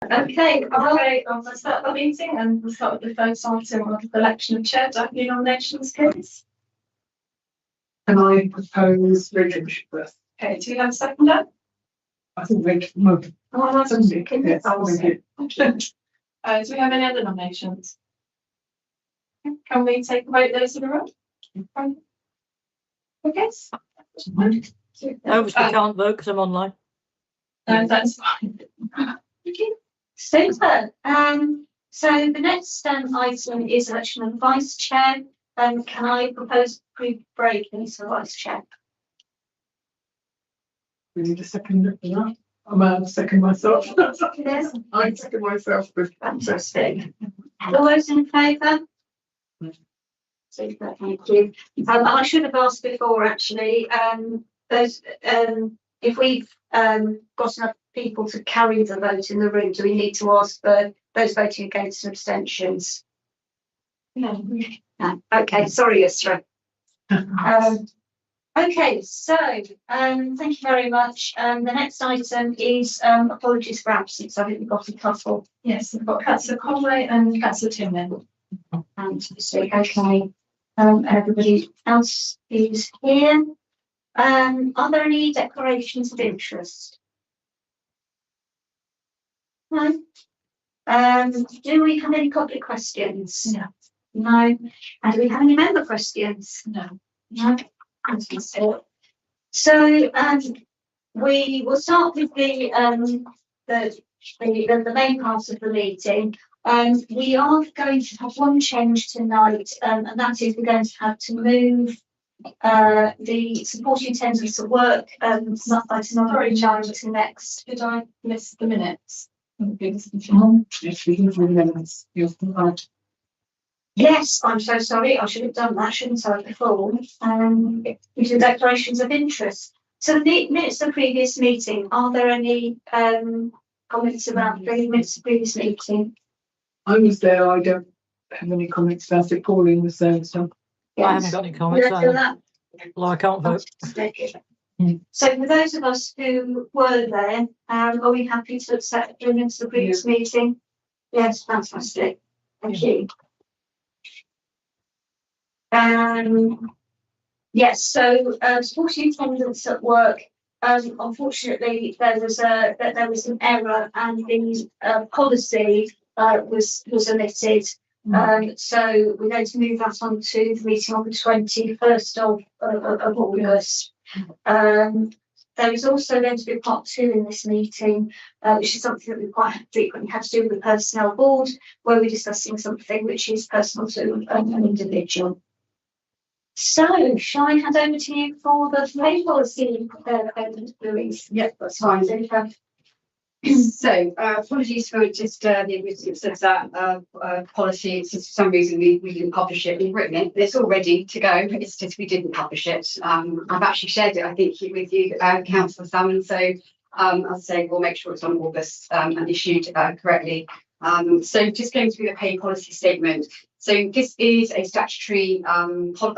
Okay, let's start the meeting and we'll start with the first item of the election of chair. Deputy nominations, please. And I propose Rachel Bishopworth. Okay, do we have a seconder? I think Rachel. No. Oh, that's Somebody. okay. Yes, thank you. Do we have any other nominations? Can we take a vote those in a row? Okay. No, we can't vote because I'm online. No, that's fine. Okay, super. So the next item is election of vice chair. Can I propose pre-break for vice chair? We need a second for that. I'm a second myself. Yes. I second myself. Fantastic. All those in favour? Super, thank you. I should have asked before actually. If we've got enough people to carry the vote in the room, do we need to ask for those voting against and abstentions? No. No. Okay, sorry, Yusra. Okay, so thank you very much. The next item is apologies for absence. I think we've got a couple. Yes, we've got Councillor Conway and Councillor Timlin. Fantastic. Okay. Everybody else is here. Are there any declarations of interest? No. Do we have any public questions? No. No. And do we have any member questions? No. No. So we will start with the main part of the meeting. We are going to have one change tonight, and that is we're going to have to move the supporting attendance at work item Sorry, Sharon, to next. Did I miss the minutes? Yes, we can remember this. You're right. Yes, I'm so sorry. I should have done that, shouldn't I, before? We do declarations of interest. So the minutes of the previous meeting, are there any comments about the minutes of the previous meeting? I was there. I don't have any comments about it. Pauline was there, so. I haven't got any comments. Yeah, do that. Well, I can't vote. So for those of us who were there, are we happy to accept the minutes of the previous meeting? Yes, fantastic. Thank you. Yes, so supporting attendance at work. Unfortunately, there was an error, and the policy was omitted. So we're going to move that on to the meeting on the 21st of August. There is also going to be part 2 in this meeting, which is something that we quite frequently have to do with the personnel board, where we're discussing something which is personal to an individual. So, shall I hand over to you for the pay policy, Louise? Yep, that's fine. So, apologies for just the existence of that policy. It's just for some reason we didn't publish it. We've written it. It's all ready to go. It's just we didn't publish it. I've actually shared it, I think, with you, Councillor Salmon. So, I'll say we'll make sure it's on August and issued correctly. So, just going through the pay policy statement. So, this is a statutory report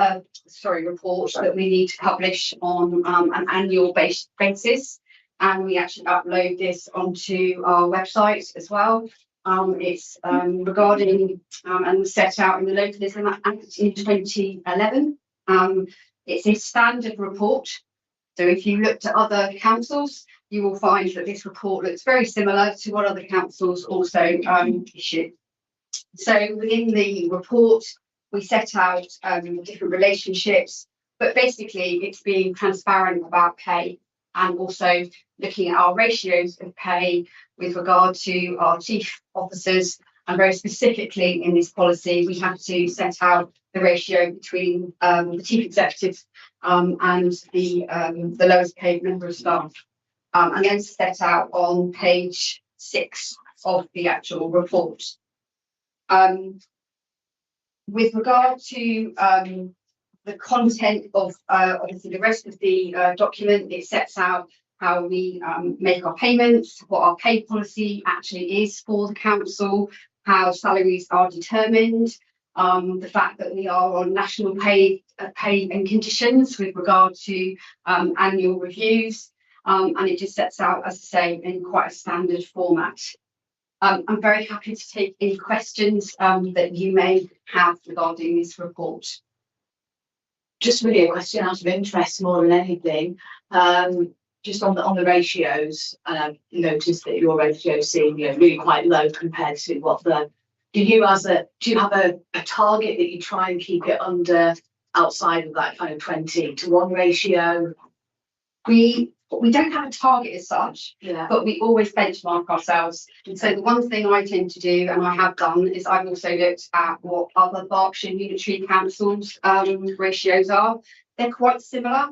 that we need to publish on an annual basis. And we actually upload this onto our website as well. It's regarding and was set out in the Localism Act in 2011. It's a standard report. So if you looked at other councils, you will find that this report looks very similar to what other councils also issue. So within the report, we set out different relationships, but basically it's being transparent about pay, and also looking at our ratios of pay with regard to our chief officers. And very specifically in this policy, we have to set out the ratio between the chief executive and the lowest paid member of staff. And then set out on page 6 of the actual report. With regard to the content of obviously the rest of the document, it sets out how we make our payments, what our pay policy actually is for the council, how salaries are determined, the fact that we are on national pay and conditions with regard to annual reviews, and it just sets out, as I say, in quite a standard format. I'm very happy to take any questions that you may have regarding this report. Just really a question out of interest more than anything. Just on the ratios, and I've noticed that your ratios seem really quite low compared to what the. Do you have a target that you try and keep it under, outside of that kind of 20:1 ratio? We don't have a target as such, Yeah. but we always benchmark ourselves. And so the one thing I tend to do, and I have done, is I've also looked at what other Berkshire Unitary Councils ratios are. They're quite similar.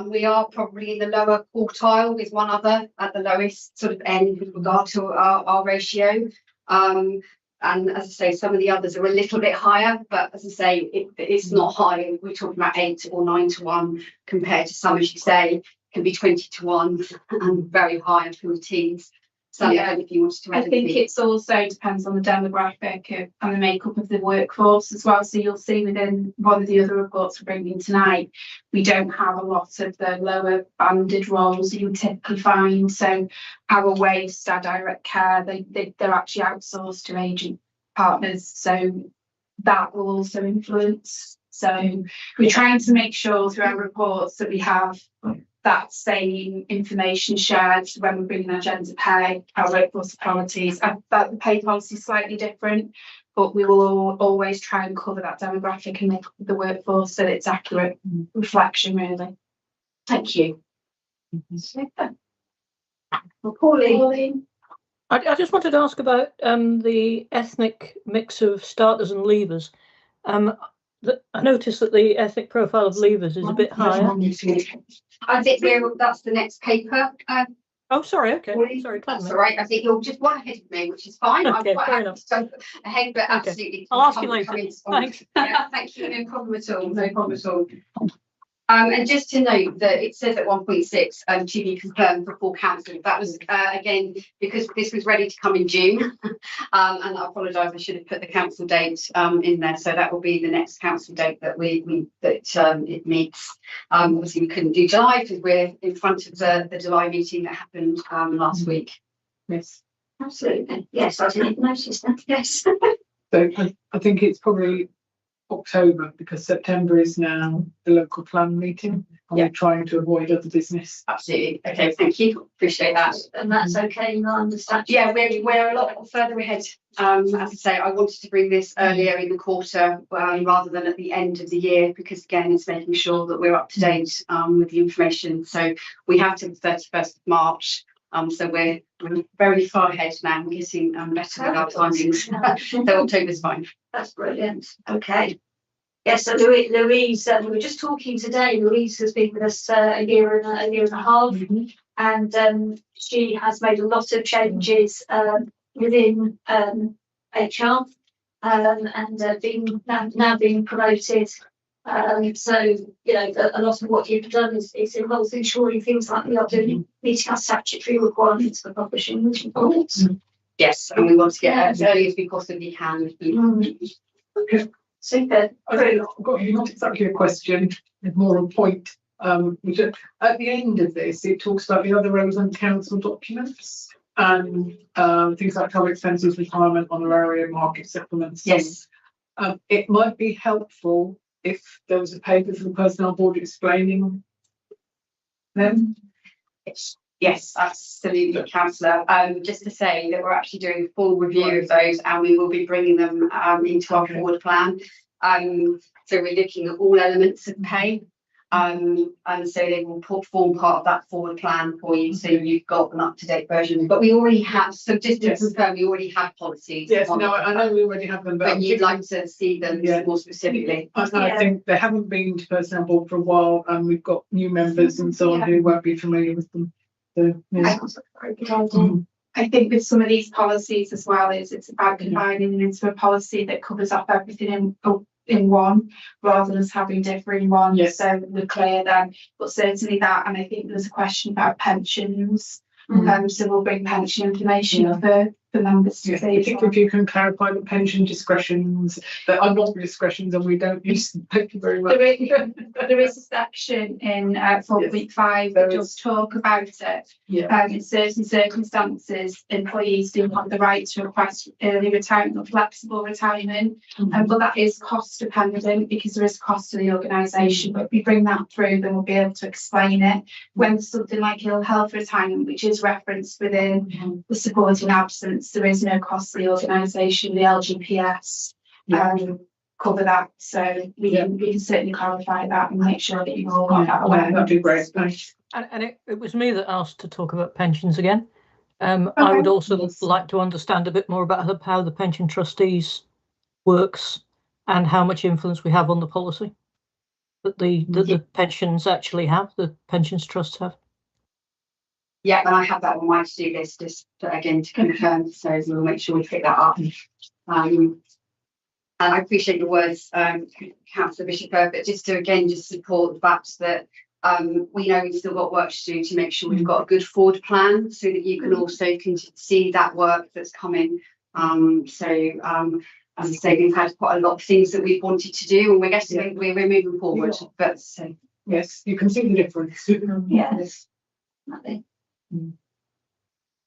We are probably in the lower quartile with one other at the lowest sort of end with regard to our ratio. And as I say, some of the others are a little bit higher, but as I say, it's not high. We're talking about 8 or 9:1 compared to some, as you say, can be 20:1 and very high for the teens. So Yeah. if you wanted to I add think anything. it's also depends on the demographic and the makeup of the workforce as well. So you'll see within one of the other reports we're bringing tonight, we don't have a lot of the lower banded roles that you would typically find. So our waste, our direct care, they're actually outsourced to agent partners. So that will also influence. So we're trying to make sure through our reports that we have that same information shared when we're bringing our gender pay, our workforce equalities. That the pay policy is slightly different, but we will always try and cover that demographic and make up the workforce so it's accurate reflection, really. Thank you. Pauline. I just wanted to ask about the ethnic mix of starters and leavers. I noticed that the ethnic profile of leavers is a bit higher. I think that's the next paper. Oh, sorry. Okay. Pauline, Sorry. that's all right. I think you're just one ahead of me, which is fine. Okay, I'm quite fair happy enough. to jump ahead, but absolutely. I'll ask you come later. in on- Thanks. Yeah, thank you. No problem at all. No problem at all. And just to note that it says at 1.6 to be confirmed for full council. That was again because this was ready to come in June, and I apologise. I should have put the council date in there. So that will be the next council date that it meets. Obviously, we couldn't do July because we're in front of the July meeting that happened last week. Yes. Absolutely. Yes, I didn't notice that. Yes. So I think it's probably October, because September is now the local plan meeting. And Yeah. we're trying to avoid other business. Absolutely. Okay. Thank you. Appreciate that. And that's okay, you understand. Yeah, we're a lot further ahead. As I say, I wanted to bring this earlier in the quarter rather than at the end of the year, because again, it's making sure that we're up to date with the information. So we have till the 31st of March. So we're very far ahead now. We're getting better with our timings. So October's fine. That's brilliant. Okay. Yes, so Louise, we were just talking today. Louise has been with us a year and a half, and she has made a lot of changes within HR, and being now being promoted. So a lot of what you've done is involves ensuring things like we are doing, meeting our statutory requirements for publishing reports. Yes, and we want to get as early as we possibly can. Okay. Super. I've got not exactly a question, it's more a point. Which at the end of this, it talks about the other relevant council documents and things like travel expenses, retirement, honoraria, market settlements. Yes. It might be helpful if there was a paper for the personnel board explaining them. Yes, absolutely, Councillor. Just to say that we're actually doing a full review of those, and we will be bringing them into our forward plan. So we're looking at all elements of pay, and so they will form part of that forward plan for you. So you've got an up-to-date version. But we already have. So just to confirm, we already have policies. Yes, no, I know we already have them, but you'd like to see them more specifically. I think they haven't been to personnel board for a while, and we've got new members and so on who won't be familiar with them. So, yeah. I think with some of these policies as well, it's about combining them into a policy that covers up everything in one, rather than us having differing ones. Yes. So we're clear then. But certainly that, and I think there was a question about pensions. So we'll bring pension information for members to Yes, see. particularly if you can clarify the pension discretions that are not discretions and we don't use them. Thank you very much. There is a section in 4.5 that does talk about it. Yeah. In certain circumstances, employees do have the right to request early retirement or flexible retirement, but that is cost dependent because there is cost to the organisation. But if we bring that through, then we'll be able to explain it. When there's something like ill health retirement, which is referenced within the supporting absence, there is no cost to the organisation. The LGPS cover that, so we can certainly clarify that and make sure that you've all got that aware. That'd be great. Thanks. And it was me that asked to talk about pensions again. I would also like to understand a bit more about how the pension trustees works and how much influence we have on the policy that the pensions actually have, the pensions trusts have. Yeah, and I have that on my to-do list just again to confirm, so we'll make sure we pick that up. And I appreciate your words, Councillor Bishop, but just to again just support the fact that we know we've still got work to do to make sure we've got a good forward plan so that you can also see that work that's coming. As I say, we've had quite a lot of things that we've wanted to do, and we're moving forward. But yes, you can see the difference. Yes.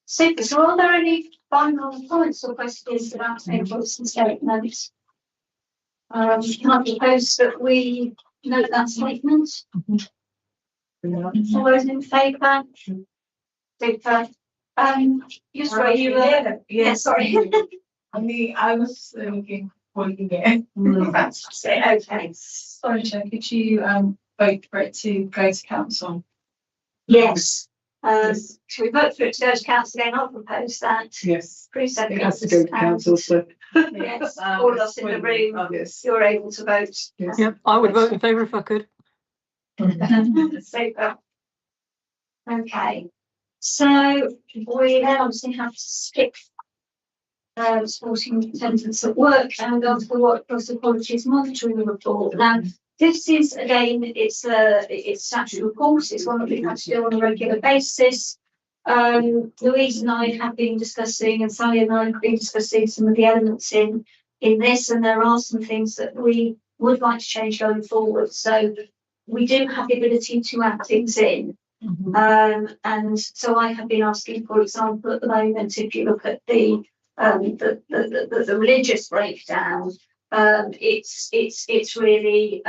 Super. So are there any final comments or questions about tables and statements? Can I propose that we note that statement? All those in favour? Super. You're sorry, you were. Yeah, sorry. I was looking for you there. Fantastic. Okay. Sorry, Chair, could you vote for it to go to council? Yes. Shall we vote for it to go to council again? I'll propose that. Yes. Three It seconds. has to go to council, so. Yes, all of us in the room, Yes. you're able to vote. Yes. Yep, I would vote in favour if I could. Super. Okay, so we then obviously have to skip sporting attendance at work and go to the Workforce Equalities Monitoring Report. Now, this is again, it's statutory report. It's one that we have to do on a regular basis. Louise and I have been discussing, and Sally and I have been discussing some of the elements in this, and there are some things that we would like to change going forward. So we do have the ability to add things in. And so I have been asking, for example, at the moment, if you look at the religious breakdown, it's really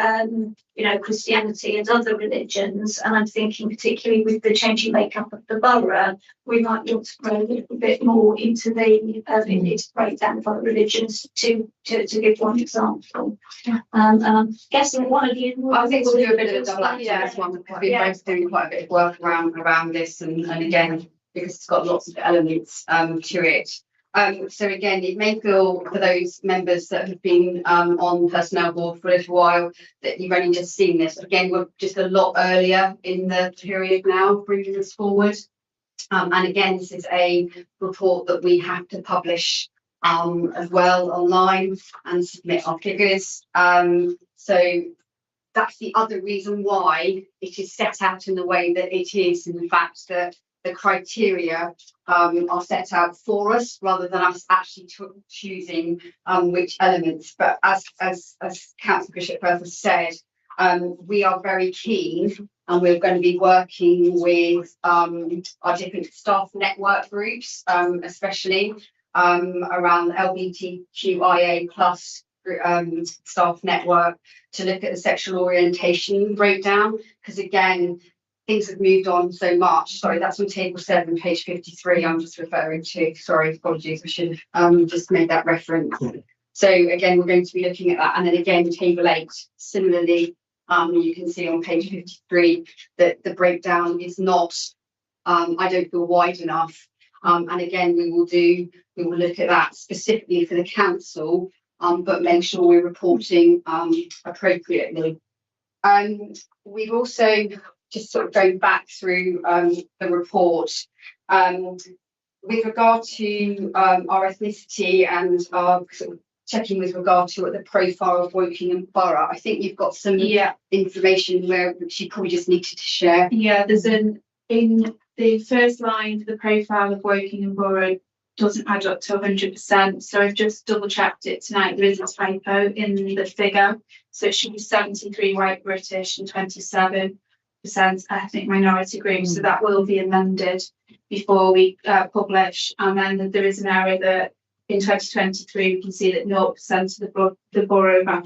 Christianity and other religions, and I'm thinking particularly with the changing makeup of the borough, we might want to grow a little bit more into the breakdown of other religions to give one example. And I'm guessing one of you. I think we'll do a bit of a double action on this one because we're both doing quite a bit of work around this, and again because it's got lots of elements to it. So again, it may feel for those members that have been on personnel board for a little while that you've only just seen this. Again, we're just a lot earlier in the period now, bringing this forward. And again, this is a report that we have to publish as well online and submit our figures. So that's the other reason why it is set out in the way that it is, in the fact that the criteria are set out for us rather than us actually choosing which elements. But as Councillor Bishop has said, we are very keen, and we're going to be working with our different staff network groups, especially around the LGBTQIA plus staff network, to look at the sexual orientation breakdown, because again, things have moved on so much. Sorry, that's on table 7, page 53. I'm just referring to. Sorry, apologies. I should have just made that reference. So again, we're going to be looking at that, and then again, table 8. Similarly, you can see on page 53 that the breakdown is not, I don't feel, wide enough. And again, we will look at that specifically for the council, but make sure we're reporting appropriately. We've also, just sort of going back through the report, with regard to our ethnicity and our sort of checking with regard to the profile of Woking Borough, I think you've got some information which you probably just needed to share. Yeah, there's in the first line for the profile of Woking Borough, doesn't add up to 100%. So I've just double checked it tonight. There is a typo in the figure. So it should be 73 white British and 27% ethnic minority groups. So that will be amended before we publish. And then there is an error that in 2023 we can see that 0% of the borough have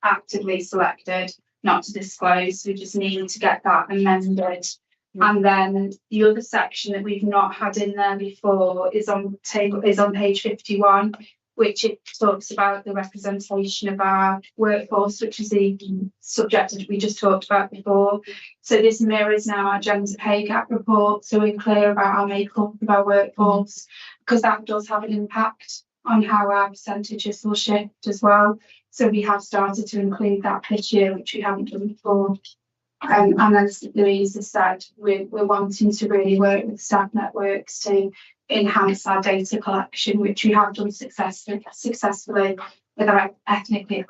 actively selected not to disclose. We just need to get that amended. And then the other section that we've not had in there before is on page 51, which it talks about the representation of our workforce, which is the subject that we just talked about before. So this mirrors now our gender pay gap report, so we're clear about our makeup of our workforce, because that does have an impact on how our percentages will shift as well. So we have started to include that this year, which we haven't done before. And as Louise has said, we're wanting to really work with staff networks to enhance our data collection, which we have done successfully with our ethnically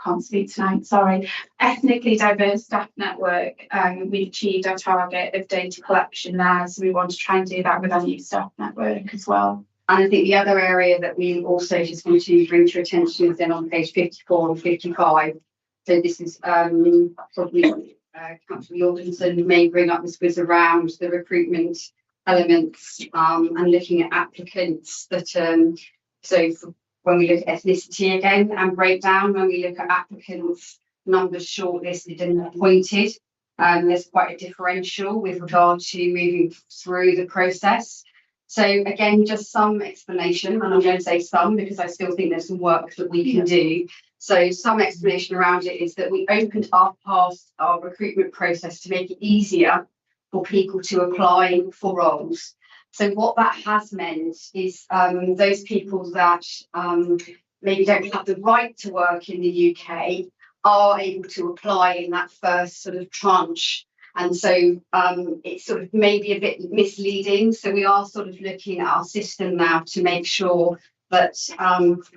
diverse staff network. We've achieved our target of data collection there, so we want to try and do that with our new staff network as well. And I think the other area that we also just want to bring to your attention is then on page 54 and 55. So this is probably Councillor Jorgensen may bring up, this was around the recruitment elements and looking at applicants that when we look at ethnicity again and breakdown, when we look at applicants numbers shortlisted and appointed, there's quite a differential with regard to moving through the process. So again, just some explanation, and I'm going to say some because I still think there's some work that we can do. So some explanation around it is that we opened our recruitment process to make it easier for people to apply for roles. So what that has meant is those people that maybe don't have the right to work in the UK are able to apply in that first sort of tranche. And so it's sort of maybe a bit misleading. So we are sort of looking at our system now to make sure that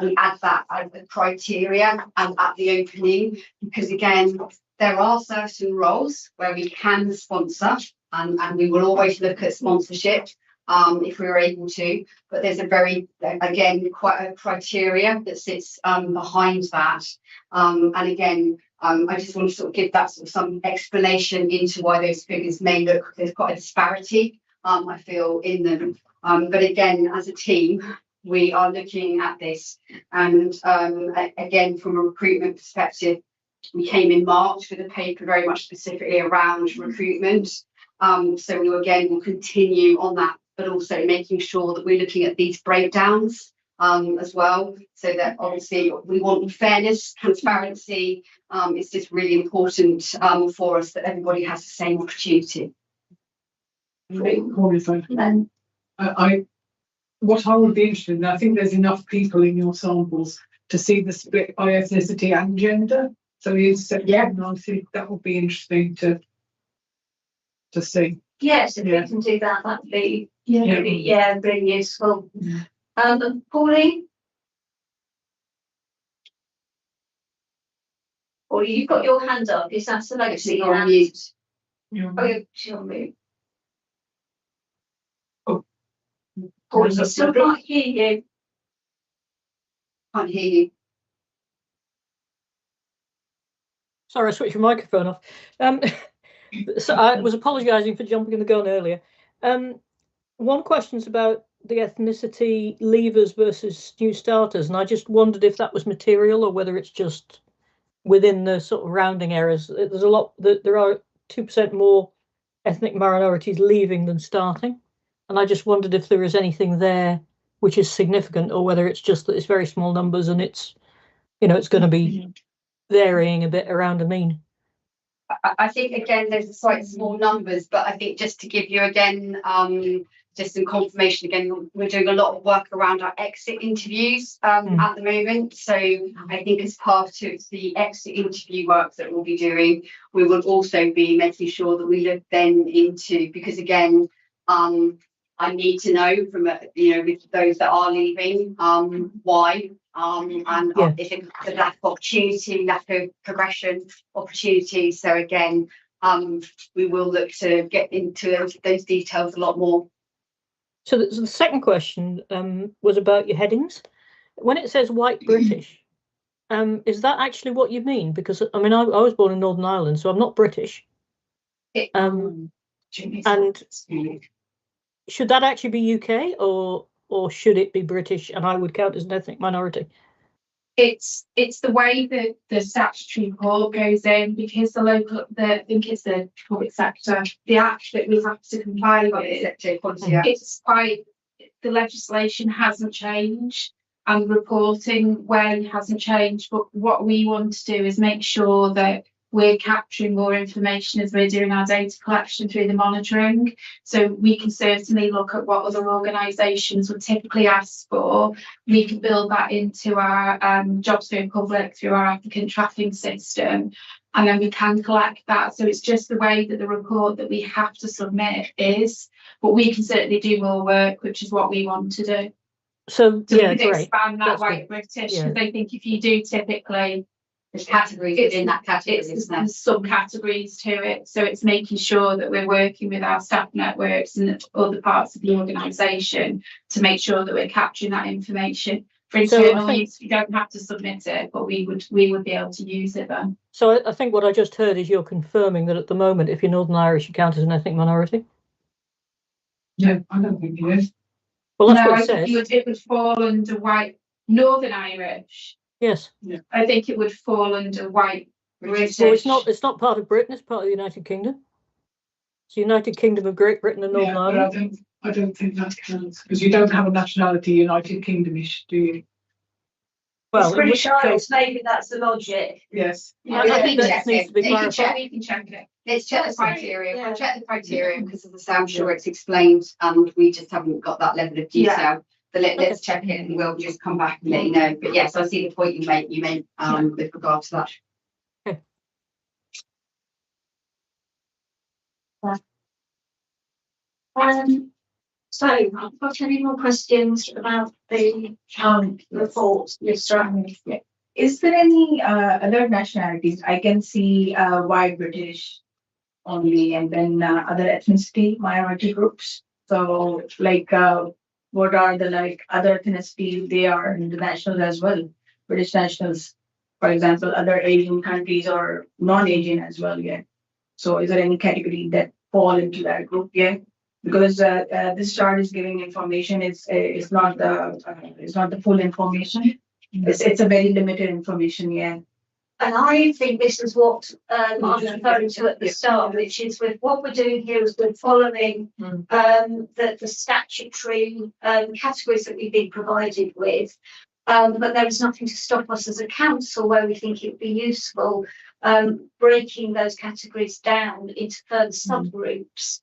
we add that as a criteria and at the opening, because again, there are certain roles where we can sponsor and we will always look at sponsorship if we're able to, but there's a very, again, quite a criteria that sits behind that. And again, I just want to sort of give that sort of some explanation into why those figures may look, there's quite a disparity, I feel, in them. But again, as a team, we are looking at this. And again, from a recruitment perspective, we came in March with a paper very much specifically around recruitment. So we will continue on that, but also making sure that we're looking at these breakdowns as well, so that obviously we want fairness, transparency. It's just really important for us that everybody has the same opportunity. What I would be interested in, I think there's enough people in your samples to see the split by ethnicity and gender. So I think that would be interesting to see. Yes, if we can do that, that would be really useful. Pauline? Or you've got your hand up, is that selecting your hand? Mute. She's on mute. Oh. Pauline, I still can't hear you. Can't hear you. Sorry, I switched your microphone off. So I was apologising for jumping the gun earlier. One question's about the ethnicity leavers versus new starters, and I just wondered if that was material or whether it's just within the sort of rounding errors. There's a lot that there are 2% more ethnic minorities leaving than starting, and I just wondered if there is anything there which is significant, or whether it's just that it's very small numbers and it's, you know, it's going to be varying a bit around a mean. I think again there's quite small numbers, but I think just to give you again just some confirmation, again we're doing a lot of work around our exit interviews at the moment. So I think as part of the exit interview work that we'll be doing, we will also be making sure that we look then into, because again I need to know from with those that are leaving why. If it's a lack of opportunity, lack of progression opportunity. So again, we will look to get into those details a lot more. So the second question was about your headings. When it says white British, is that actually what you mean? Because I mean, I was born in Northern Ireland, so I'm not British. And should that actually be UK or should it be British? And I would count as an ethnic minority. It's the way that the statutory report goes in, because I think it's the public sector, the act that we have to comply with. It's quite, the legislation hasn't changed and reporting way hasn't changed, but what we want to do is make sure that we're capturing more information as we're doing our data collection through the monitoring. So we can certainly look at what other organisations would typically ask for. We can build that into our jobs going public through our applicant tracking system, and then we can collect that. So it's just the way that the report that we have to submit is, but we can certainly do more work, which is what we want to do. So yeah, we can expand that That's white good. British, because I think if you do typically, There's categories within that category, isn't there? there's subcategories to it, so it's making sure that we're working with our staff networks and other parts of the organisation to make sure that we're capturing that information. For internal use, you don't have to submit it, but we would be able to use it then. So I think what I just heard is you're confirming that at the moment, if you're Northern Irish, you count as an ethnic minority? No, I don't think it is. Well, that's No, what I it think says. it would fall under white Northern Irish. Yes. I think it would fall under white British. Well, it's not part of Britain, it's part of the United Kingdom. It's the United Kingdom of Great Britain and Northern Yeah, but Ireland. I don't think that counts, because you don't have a nationality United Kingdomish, do you? Well, It's in which British Isles, case, maybe that's the logic. Yes. I think that needs to be clarified. We can check it. Let's check the criteria. Yeah. We'll check the criteria because, as I say, I'm sure it's explained and we just haven't got that level of detail. Yeah. But let's check it and we'll just come back and let you know. But yes, I see the point you made with regard to that. So I've got any more questions about the report, Mr. Is there any other nationalities? I can see white British only, and then other ethnicity minority groups. So like what are the other ethnicity? They are international as well, British nationals, for example, other Asian countries or non-Asian as well. Yeah. So is there any category that fall into that group? Yeah. Because this chart is giving information. It's not the full information. It's a very limited information. Yeah. And I think this is what I was referring to at the start, which is with what we're doing here is we're following the statutory categories that we've been provided with. But there is nothing to stop us as a council where we think it would be useful breaking those categories down into further subgroups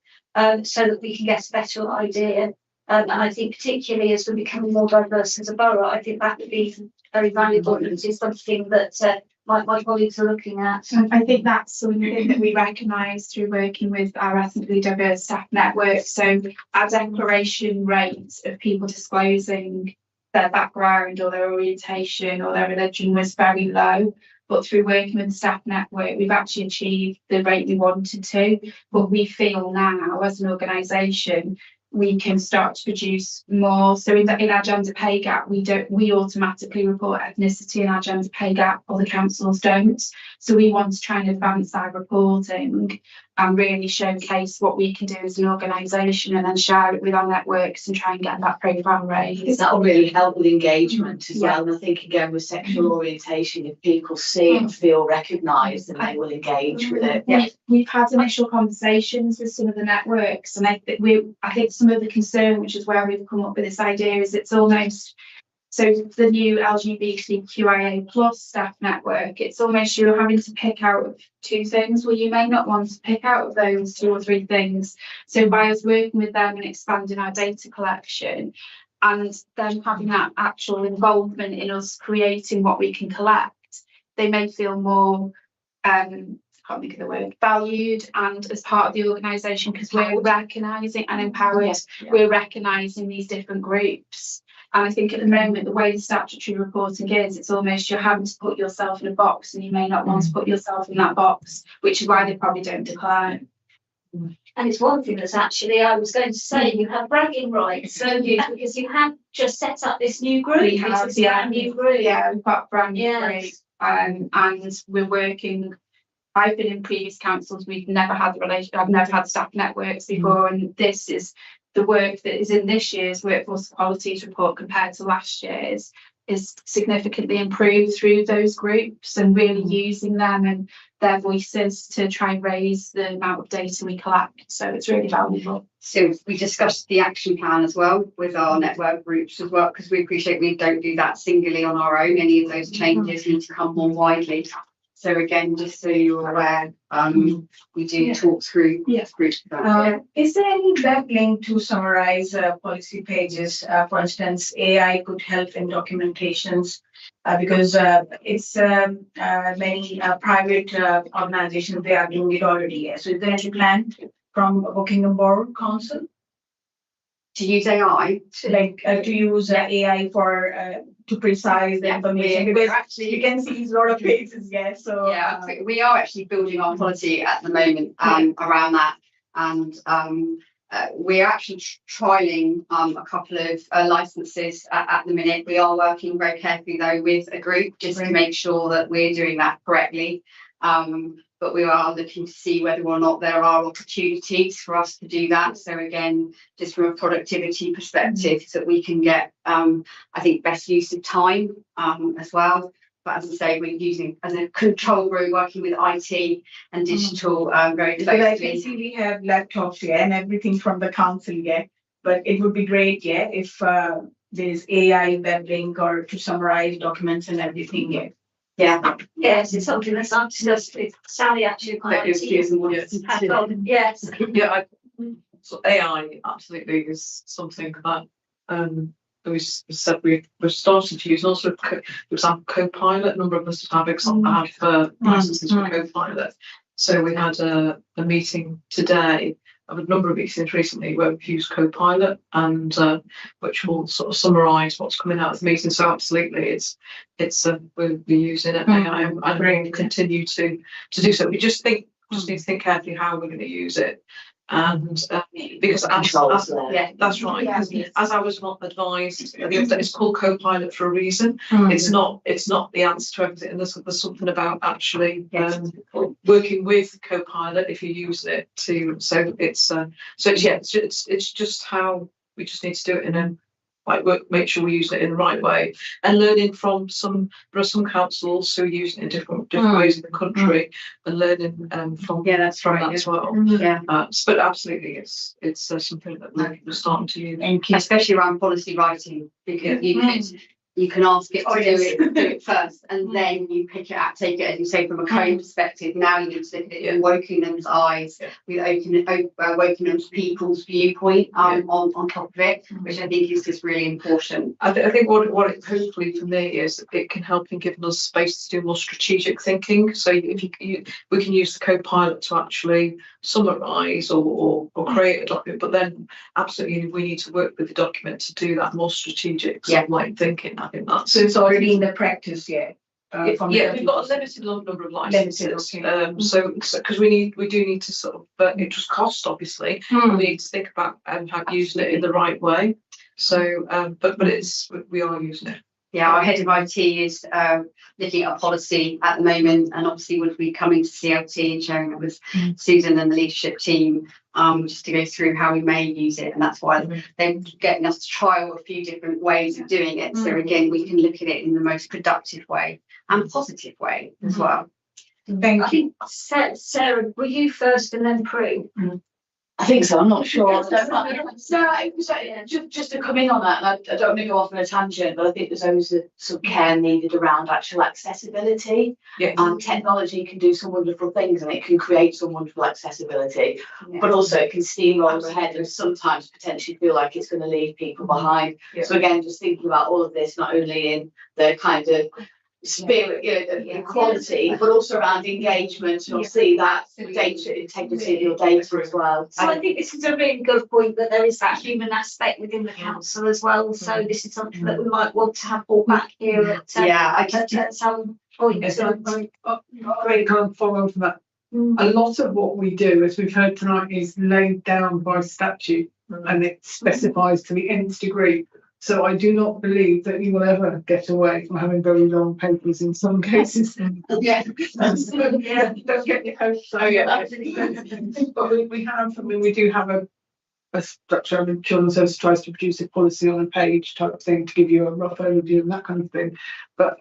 so that we can get a better idea. And I think particularly as we're becoming more diverse as a borough, I think that would be very valuable. It is something that my colleagues are looking at. I think that's something that we recognise through working with our ethnically diverse staff network. So our declaration rates of people disclosing their background or their orientation or their religion was very low. But through working with the staff network, we've actually achieved the rate we wanted to. But we feel now, as an organisation, we can start to produce more. So in our gender pay gap, we automatically report ethnicity in our gender pay gap, other councils don't. So we want to try and advance our reporting and really showcase what we can do as an organisation and then share it with our networks and try and get that profile raised. That will really help with engagement as well. And I think again with sexual orientation, if people see and feel recognised, then they will engage with it. Yeah, we've had initial conversations with some of the networks, and I think some of the concern, which is where we've come up with this idea, is it's almost so the new LGBTQIA plus staff network, it's almost you're having to pick out of two things. Well, you may not want to pick out of those two or three things. So by us working with them and expanding our data collection and them having that actual involvement in us creating what we can collect, they may feel more can't think of the word, valued and as part of the organisation, because we're recognising and empowered, we're recognising these different groups. And I think at the moment, the way the statutory reporting is, it's almost you're having to put yourself in a box and you may not want to put yourself in that box, which is why they probably don't decline. And it's one thing that's actually, I was going to say, you have bragging rights, don't you? Because you have just set up this new group. We have, It's a brand new group. Yeah, we've got a brand new Yes. group, and we're working. I've been in previous councils. We've never had the relation. I've never had staff networks before, and this is the work that is in this year's workforce qualities report compared to last year's is significantly improved through those groups and really using them and their voices to try and raise the amount of data we collect. So it's really valuable. So we discussed the action plan as well with our network groups as well, because we appreciate we don't do that singularly on our own. Any of those changes need to come more widely. So again, just so you're aware, we do talk through groups. Is there any web link to summarize policy pages? For instance, AI could help in documentations because it's many private organizations, they are doing it already. So is there any plan from Buckingham Borough Council To use AI, to use AI for to precise the information? we're Because actually you can see a lot of pages, so we are actually building our policy at the moment around that, and we're actually trialing a couple of licenses at the minute. We are working very carefully though with a group just to make sure that we're doing that correctly. But we are looking to see whether or not there are opportunities for us to do that. So again, just from a productivity perspective, so that we can get, I think, best use of time as well. But as I say, we're using as a control room, working with IT and digital very because I can closely. see we have laptops here and everything from the council, but it would be great, if there's AI web link or to summarize documents and everything, Yes, it's something that's I've discussed with Sally actually. quite Yes. Yes. Yeah, so AI absolutely is something that we said we're starting to use. And also, for example, Copilot. A number of us have licenses for Copilot. So we had a meeting today. I've had a number of meetings recently where we've used Copilot and which will sort of summarise what's coming out of the meeting. So absolutely, we'll be using it AI and we'll continue to do so. We just need to think carefully how we're going to use it. And because that's right. As I was not advised, it's called Copilot for a reason. It's not the answer to everything. And there's something about actually working with Copilot if you use it to. So it's just how we just need to do it in a make sure we use it in the right way, and learning from there are some councils who are using it in different ways in the country, and learning from that as well. But absolutely, it's something that we're starting to use, especially around policy writing, because you can ask it to do it first, and then you pick it up, take it, as you say, from a code perspective. Now you need to look at it in Wokinham's eyes, with Wokinham's people's viewpoint on top of it, which I think is just really important. I think what it hopefully for me is it can help in giving us space to do more strategic thinking. So if we can use the Copilot to actually summarise or create a document, but then absolutely we need to work with the document to do that more strategic thinking. I think that's so it's already in the practice, we've got a limited number of licenses. So because we do need to sort of, but it just costs obviously. We need to think about how using it in the right way. So, but we are using it. Yeah, our head of IT is looking at a policy at the moment, and obviously would be coming to CLT and sharing it with Susan and the leadership team, just to go through how we may use it. And that's why they're getting us to trial a few different ways of doing it. So again, we can look at it in the most productive way and positive way as well. Thank you. Sarah, were you first and then Prue? I think so. I'm not sure. Just to come in on that, and I don't want to go off on a tangent, but I think there's always some care needed around actual accessibility. Technology can do some wonderful things, and it can create some wonderful accessibility, but also it can steamroll ahead and sometimes potentially feel like it's going to leave people behind. So again, just thinking about all of this, not only in the kind of spirit, the quality, but also around engagement. You'll see that data integrity of your data as well. So I think this is a really good point, that there is that human aspect within the council as well. So this is something that we might want to have brought back here at some point. Great, kind of follow on from that. A lot of what we do, as we've heard tonight, is laid down by statute and it specifies to the nth degree. So I do not believe that you will ever get away from having very long papers in some cases. Yeah. Don't get your hopes up. Oh, yeah. But we have, I mean, we do have a structure. I mean, Children's Service tries to produce a policy on a page type thing to give you a rough overview and that kind of thing. But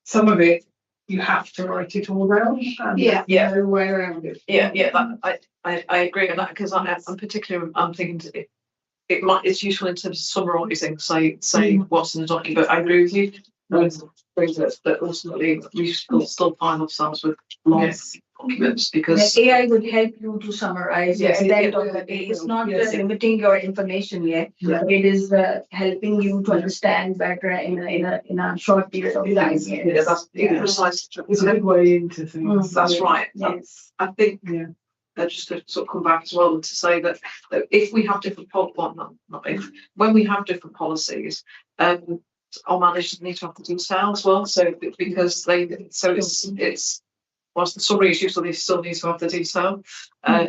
some of it, you have to write it all down. And Yeah. there's no way around it. Yeah, that, I agree with that, because I'm particularly, I'm thinking it's useful in terms of summarising, say what's in the document, but I agree with you. But ultimately, we still find ourselves with long documents, because AI would help you to summarize Yes, at the end it- of the day. It's not yes. limiting your information yet. Yeah. It is helping you to understand better in a short period of time. yeah, that's precise. It's a good way into things. That's right. Yes. I think Yeah. just to sort of come back as well and to say that if we have different when we have different policies, our managers need to have the detail as well. So because it's whilst the summary is useful, they still need to have the detail.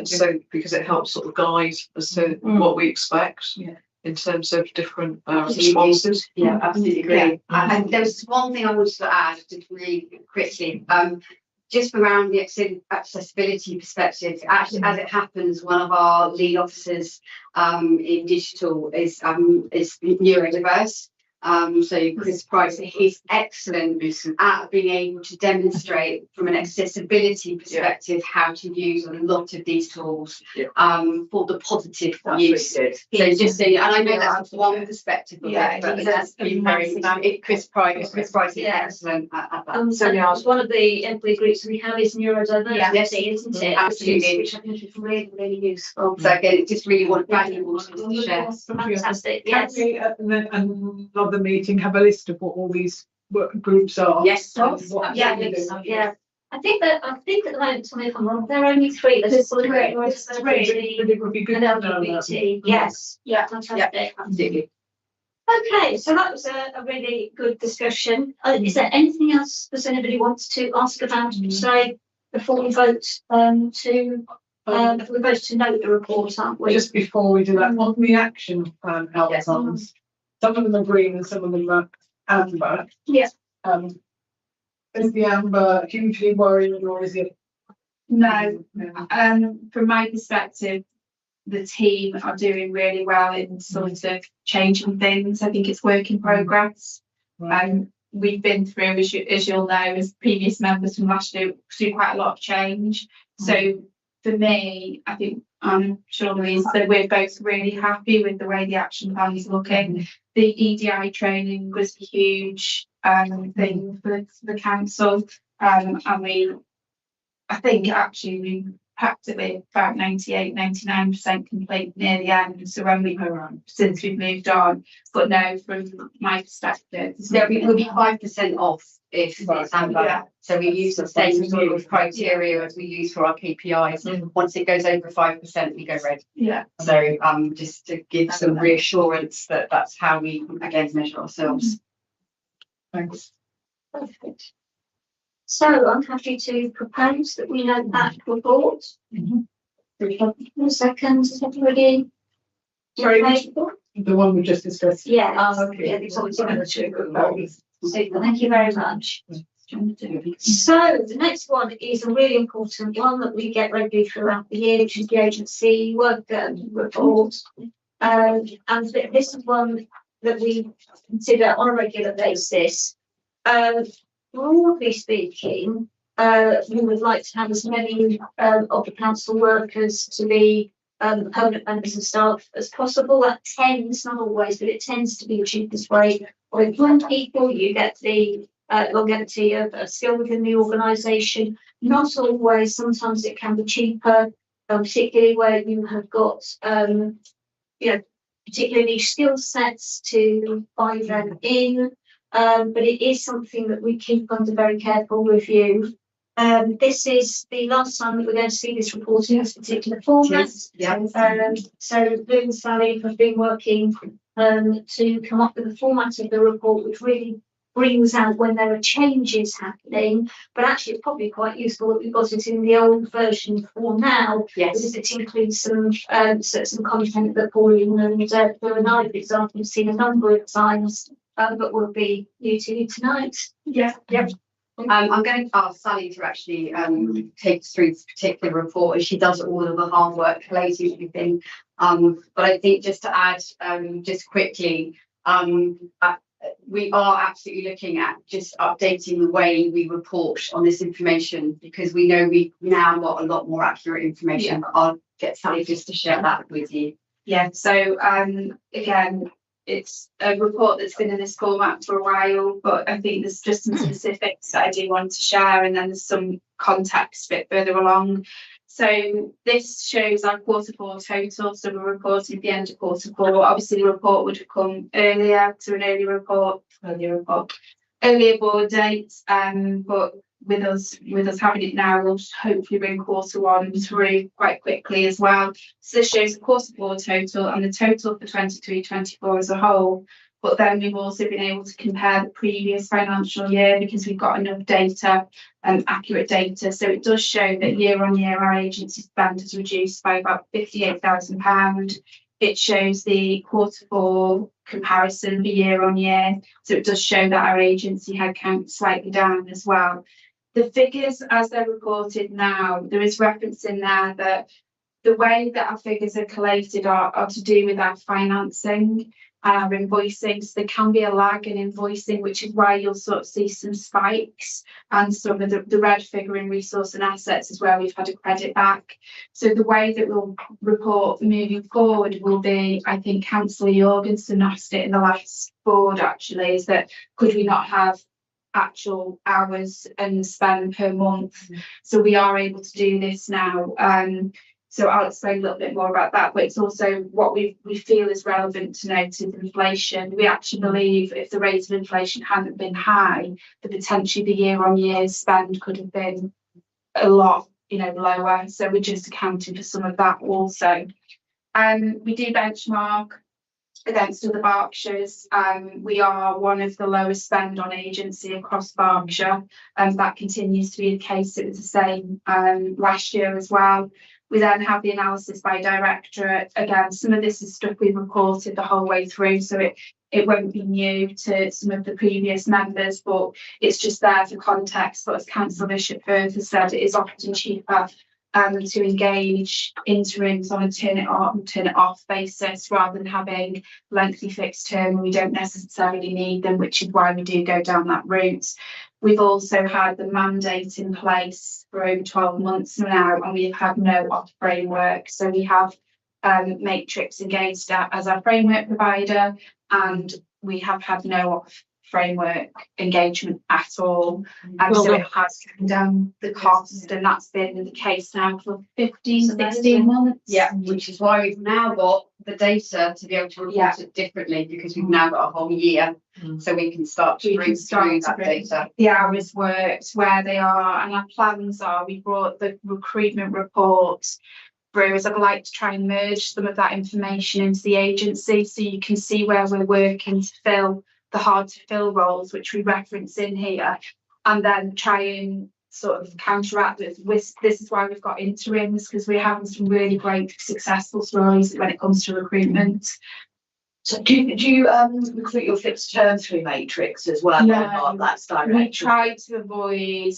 So because it helps sort of guide as to what we expect. Yeah. In terms of different responses. Yeah, absolutely agree. Yeah. And there was one thing I wanted to add, just really quickly, just around the accessibility perspective. Actually, as it happens, one of our lead officers in digital is neurodiverse. So Chris Price, he's excellent at being able to demonstrate from an accessibility perspective how to use a lot of these tools for the positive use. So just saying, and I know that's one perspective of it, but that's been very Chris Price is excellent at that. So one of the employee groups we have is neurodiversity, isn't it? Absolutely. Which I think is really, really useful. So again, it just really valuable to share. Fantastic, Can yes. we, another meeting, have a list of what all these work groups are? Yes. Yeah. I think at the moment, tell me if I'm wrong, there are only three. There's three. It would be good And to know that. LGBT, yes, yeah, fantastic. Absolutely. Okay, so that was a really good discussion. Is there anything else that anybody wants to ask about, say, before we vote to note the report, aren't we? Just before we do that, on the action plan outcomes, some of them are green and some of them are amber. Yes. Is the amber hugely worrying, or is it? No, from my perspective, the team are doing really well in sort of changing things. I think it's work in progress. We've been through, as you'll know, as previous members from last year, through quite a lot of change. So for me, I think I'm sure Louise said we're both really happy with the way the action plan is looking. The EDI training was a huge thing for the council. And I think actually we practically about 98-99% complete near the end. So when since we've moved on, but no, from my perspective, We'll be 5% off if it's amber. So we use the same sort of criteria as we use for our KPIs. Once it goes over 5%, we go red. yeah. So just to give some reassurance that that's how we again measure ourselves. Thanks. Perfect. So I'm happy to propose that we note that report. A second, is everybody? Sorry, okay? the one we just discussed. Yeah. okay. Yeah, it's obviously going to super, thank you very much. So the next one is a really important one that we get regularly throughout the year, which is the agency work report. And this is one that we consider on a regular basis. Broadly speaking, we would like to have as many of the council workers to be permanent members of staff as possible. That tends, not always, but it tends to be the cheapest way of employing people. You get the longevity of skill within the organisation. Not always, sometimes it can be cheaper, particularly where you have got particularly skill sets to buy them in. But it is something that we keep under very careful review. This is the last time that we're going to see this report in this particular format. So Lou and Sally have been working to come up with a format of the report which really brings out when there are changes happening, but actually it's probably quite useful that we've got it in the old version for now, because it includes some content that Pauline and Bill and I, for example, have seen a number of times, but will be new to you tonight. I'm going to ask Sally to actually take us through this particular report, as she does all of the hard work collating everything. But I think just to add, just quickly, we are absolutely looking at just updating the way we report on this information, because we know we now got a lot more accurate information. But I'll get Sally just to share that with you. Yeah, so again, it's a report that's been in this format for a while, but I think there's just some specifics that I do want to share, and then there's some context a bit further along. So this shows our Q4 total, so we're reporting at the end of Q4. Obviously the report would have come earlier, so an earlier board date, but with us having it now, we'll hopefully bring Q1 through quite quickly as well. So this shows the Q4 total and the total for 23-24 as a whole. But then we've also been able to compare the previous financial year, because we've got enough data, accurate data. So it does show that year on year our agency spend has reduced by about £58,000. It shows the Q4 comparison for year on year. So it does show that our agency headcount is slightly down as well. The figures as they're reported now, there is reference in there that the way that our figures are collated are to do with our financing and our invoicing. So there can be a lag in invoicing, which is why you'll sort of see some spikes, and some of the red figure in resource and assets is where we've had a credit back. So the way that we'll report moving forward will be, I think Councillor Jorgensen asked it in the last board actually, is that could we not have actual hours and spend per month? So we are able to do this now. So I'll explain a little bit more about that, but it's also what we feel is relevant to note is inflation. We actually believe if the rate of inflation hadn't been high, the potentially the year on year spend could have been a lot, lower. So we're just accounting for some of that also. We do benchmark against other Berkshires. We are one of the lowest spend on agency across Berkshire, and that continues to be the case. It was the same last year as well. We then have the analysis by directorate. Again, some of this is stuff we've reported the whole way through, so it won't be new to some of the previous members, but it's just there for context. But as Councillor Bishop further said, it is often cheaper to engage interims on a turn it on, turn it off basis, rather than having lengthy fixed term when we don't necessarily need them, which is why we do go down that route. We've also had the mandate in place for over 12 months now, and we've had no off framework. So we have Matrix engaged as our framework provider, and we have had no off framework engagement at all. And so it has come down the cost, and that's been the case now for 16 months. Yeah, which is why we've now got the data to be able to report it differently, because we've now got a whole year, so we can start to bring through that data. The hours worked, where they are, and our plans are. We brought the recruitment report through, as I'd like to try and merge some of that information into the agency, so you can see where we're working to fill the hard to fill roles, which we reference in here, and then try and sort of counteract with this is why we've got interims, because we're having some really great successful stories when it comes to recruitment. So do you recruit your fixed term through Matrix as well? No, that's direct. we try to avoid.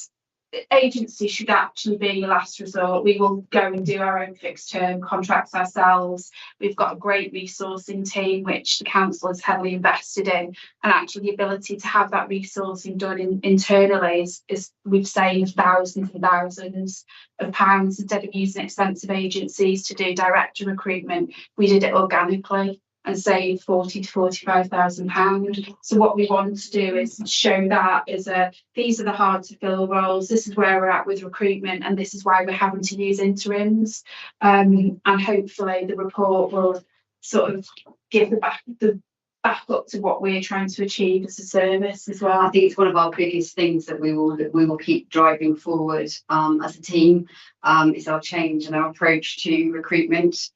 Agency should actually be your last resort. We will go and do our own fixed term contracts ourselves. We've got a great resourcing team which the council is heavily invested in, and actually the ability to have that resourcing done internally is we've saved thousands and thousands of pounds. Instead of using expensive agencies to do direct recruitment, we did it organically and save £40,000 to £45,000. So what we want to do is show that as these are the hard to fill roles, this is where we're at with recruitment, and this is why we're having to use interims. And hopefully the report will sort of give the back up to what we're trying to achieve as a service as well. I think it's one of our biggest things that we will keep driving forward as a team, is our change and our approach to recruitment.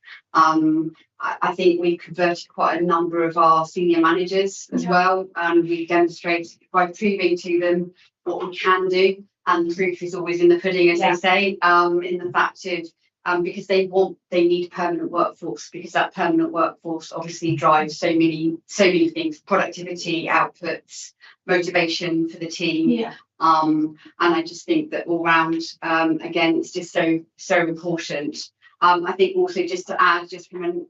I think we converted quite a number of our senior managers as well, and we demonstrated by proving to them what we can do. And the proof is always in the pudding, as they say, in the fact of because they need permanent workforce, because that permanent workforce obviously drives so many things: productivity, outputs, motivation for the team. Yeah. And I just think that all round, again, it's just so important. I think also just to add, just from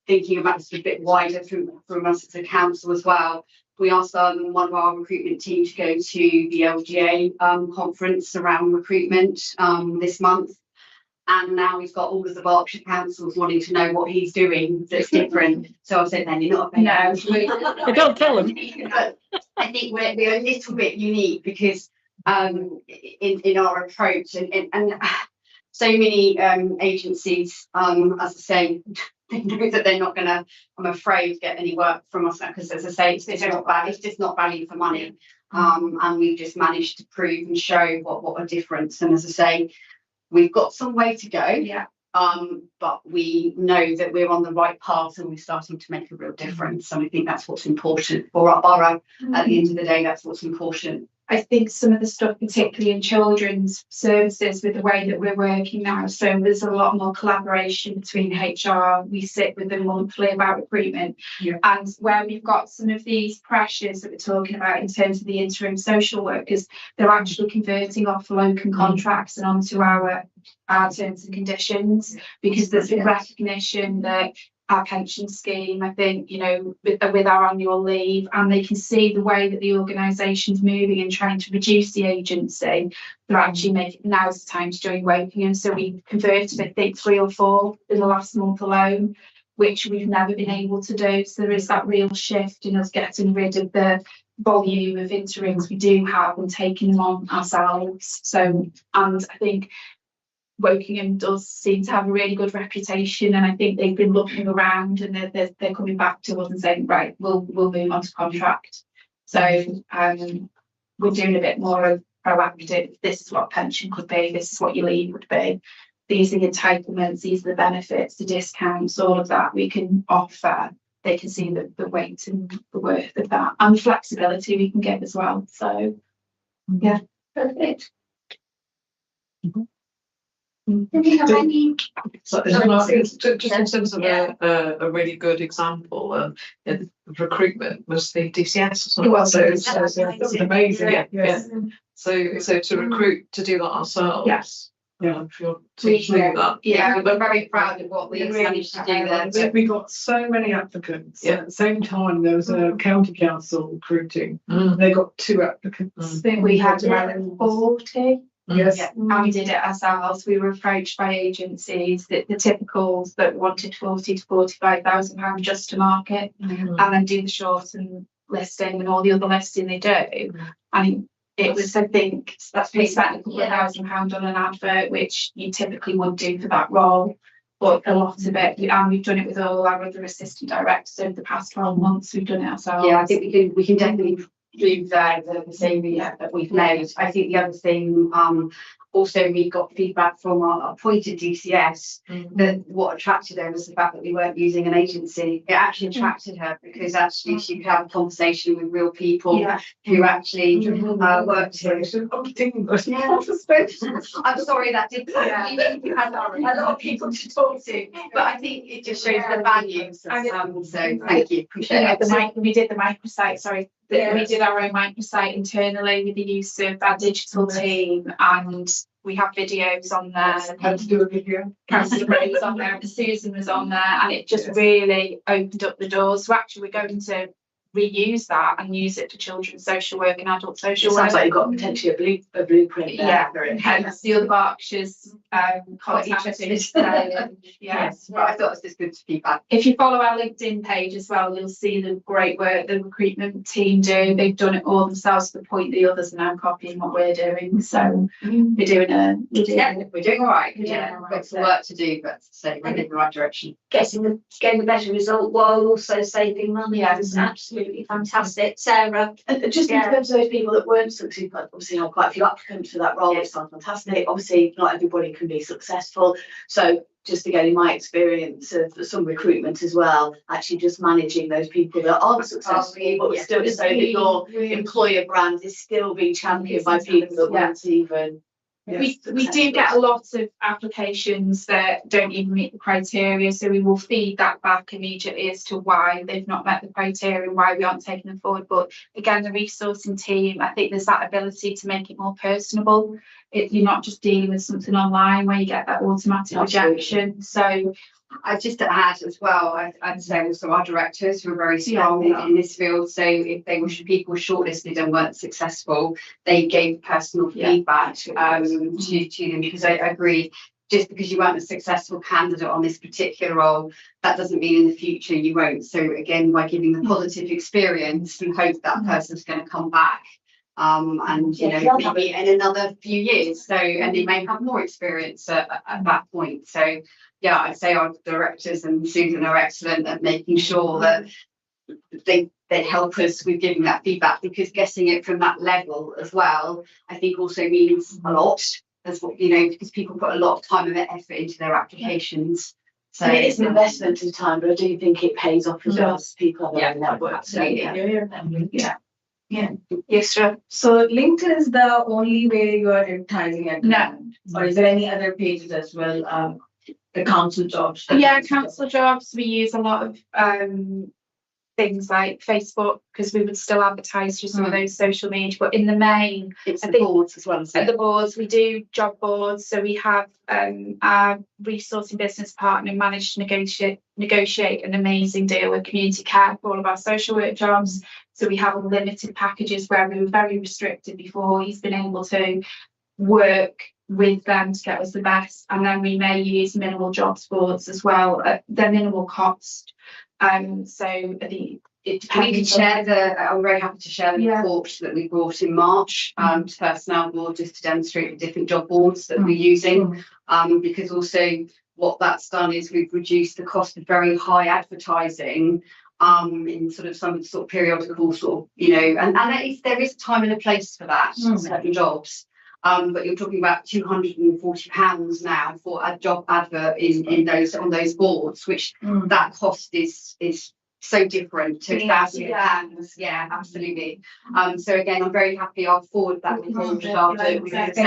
thinking about this a bit wider from us as a council as well, we asked one of our recruitment team to go to the LGA conference around recruitment this month. And now he's got all of the Berkshire councils wanting to know what he's doing that's different. So I said, then you're not a No, don't tell him. But I think we're a little bit unique because in our approach and so many agencies, as I say, they know that they're not going to, I'm afraid, get any work from us because, as I say, it's just not value for money. And we've just managed to prove and show what a difference. And as I say, we've got some way to go. Yeah. But we know that we're on the right path and we're starting to make a real difference. And I think that's what's important for our borough. At the end of the day, that's what's important. I think some of the stuff, particularly in children's services, with the way that we're working now, so there's a lot more collaboration between HR. We sit with them monthly about recruitment, and where we've got some of these pressures that we're talking about in terms of the interim social workers, they're actually converting off locum contracts and onto our terms and conditions, because there's a recognition that our pension scheme, I think, you know, with our annual leave, and they can see the way that the organisation's moving and trying to reduce the agency, they're actually making, now's the time to join Wokingham. So we converted, I think, 3 or 4 in the last month alone, which we've never been able to do. So there is that real shift in us getting rid of the volume of interims we do have and taking them on ourselves. So, and I think Wokingham does seem to have a really good reputation, and I think they've been looking around and they're coming back to us and saying, right, we'll move on to contract. So we're doing a bit more of proactive. This is what pension could be. This is what your leave would be. These are the entitlements. These are the benefits, the discounts, all of that we can offer. They can see the weight and the worth of that, and the flexibility we can give as well. So yeah, perfect. Do we have any? So, just in terms of a really good example, in recruitment was the DCS or something. Well, so that was amazing. Yeah. So to recruit to do that ourselves. Yes. Yeah, if you're to do that. Yeah, we're very proud of what we managed to do there. We got so many applicants. At the same time, there was a county council recruiting. They got 2 applicants. I think we had around 40. Yes. Yeah, and we did it ourselves. We were approached by agencies, the typicals that wanted 40 to 45,000 pounds just to market, and then do the shortened listing and all the other listing they do. And it was, I think, we spent a couple of £1,000 on an advert, which you typically would do for that role. But a lot of it, and we've done it with all our other assistant directors over the past 12 months. We've done it ourselves. Yeah, I think we can definitely do the same that we've made. I think the other thing, also we got feedback from our appointed DCS that what attracted her was the fact that we weren't using an agency. It actually attracted her because actually she could have a conversation with real people who actually worked here. I'm sorry that did. You had a lot of people to talk to, but I think it just shows the values. So thank you. Appreciate it. We did the microsite. Sorry. We did our own microsite internally with the use of our digital team, and we have videos on there. How to do a video. Councillor Ray was on there, and Susan was on there, and it just really opened up the doors. So actually, we're going to reuse that and use it for children's social work and adult social work. Sounds like you've got potentially a blueprint there. Yeah, hence the other Berkshires contacted. Yes, but I thought it was just good feedback. If you follow our LinkedIn page as well, you'll see the great work the recruitment team do. They've done it all themselves to the point the others are now copying what we're doing. So we're doing all right. We've got some work to do, but say we're in the right direction. Getting the better result while also saving money. Yeah, Absolutely. absolutely fantastic. Sarah, And just in Yeah. terms of those people that weren't successful, obviously had quite a few applicants for that role, which sounds fantastic. Obviously, not everybody can be successful. So just again, in my experience of some recruitment as well, actually just managing those people that aren't successful, but still so that your employer brand is still being championed by people that weren't even. We do get a lot of applications that don't even meet the criteria, so we will feed that back immediately as to why they've not met the criteria and why we aren't taking them forward. But again, the resourcing team, I think there's that ability to make it more personable. You're not just dealing with something online where you get that automatic rejection. So Just to add as well, I'd say also our directors were very strong in this field. So if people were shortlisted and weren't successful, they gave personal feedback to them, because I agree. Just because you weren't a successful candidate on this particular role, that doesn't mean in the future you won't. So again, by giving the positive experience, you hope that person's going to come back. And maybe in another few years. So, and they may have more experience at that point. So yeah, I'd say our directors and Susan are excellent at making sure that they help us with giving that feedback, because getting it from that level as well, I think also means a lot, as what because people put a lot of time and effort into their applications. So it's an investment in time, but I do think it pays off as well as people have their network. Absolutely. yes, sure. So LinkedIn is the only way you are advertising at the No. moment? Or is there any other pages as well? The council jobs? Yeah, council jobs. We use a lot of things like Facebook, because we would still advertise through some of those social media. But in the main, it's I the think boards as well. at the boards, we do job boards. So we have our resourcing business partner managed to negotiate an amazing deal with Community Care for all of our social work jobs. So we have unlimited packages where we were very restricted before. He's been able to work with them to get us the best, and then we may use minimal jobs boards as well at their minimal cost. So it depends. We can share I'm very happy to share the report that we brought in March to Personnel Board, just to demonstrate the different job boards that we're using, because also what that's done is we've reduced the cost of very high advertising in some periodical and there is a time and a place for that for certain jobs. But you're talking about £240 now for a job advert on those boards, which that cost is so different to £1,000. Yeah, absolutely. So again, I'm very happy. I'll forward that report after, because